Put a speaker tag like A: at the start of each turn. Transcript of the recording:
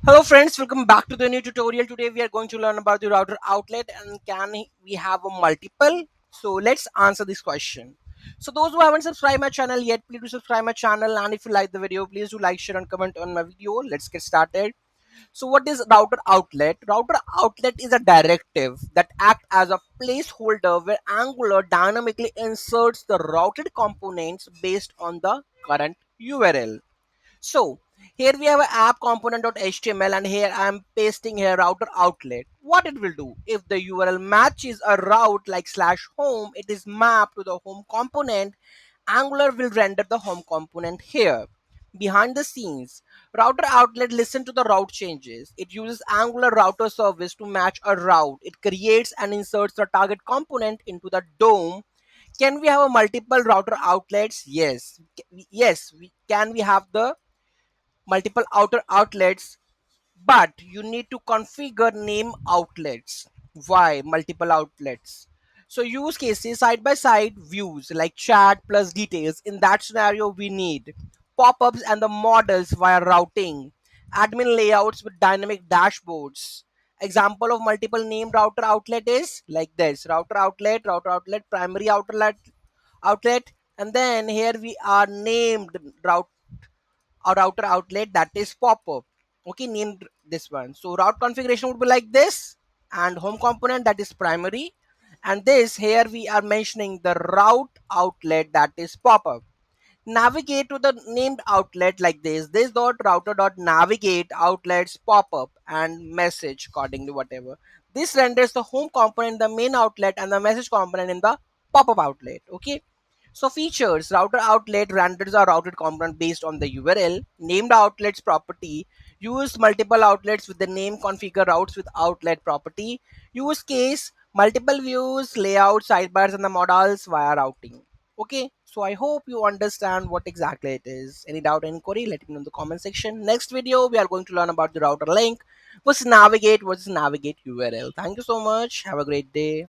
A: Hello friends, welcome back to the new tutorial. Today we are going to learn about the router outlet and can we have a multiple? So let's answer this question. So those who haven't subscribed my channel yet, please do subscribe my channel, and if you like the video, please do like, share and comment on my video. Let's get started. So what is router outlet? Router outlet is a directive that acts as a placeholder where Angular dynamically inserts the routed components based on the current URL. So here we have an app component.html and here I am pasting here router outlet. What it will do, if the URL matches a route like slash home, it is mapped to the home component. Angular will render the home component here. Behind the scenes, router outlet listen to the route changes. It uses Angular router service to match a route. It creates and inserts the target component into the DOM. Can we have a multiple router outlets? Yes. Yes, can we have the multiple outer outlets, but you need to configure name outlets. Why multiple outlets? So use cases side by side views like chat plus details. In that scenario we need pop-ups and the models via routing, admin layouts with dynamic dashboards. Example of multiple name router outlet is like this: router outlet, primary outlet, and then here we are named route a router outlet, that is pop-up. Okay, named this one. So route configuration would be like this, and home component, that is primary, and this here we are mentioning the route outlet, that is pop-up. Navigate to the named outlet like this dot router dot navigate outlets pop-up and message according to whatever. This renders the home component in the main outlet and the message component in the pop-up outlet. Okay, so features: router outlet renders a routed component based on the URL. Named outlets property: use multiple outlets with the name, configure routes with outlet property. Use case: multiple views, layouts, sidebars, and the modals via routing. Okay, so I hope you understand what exactly it is. Any doubt, any query, let me know in the comment section. Next video, we are going to learn about the router link versus navigate URL. Thank you so much. Have a great day.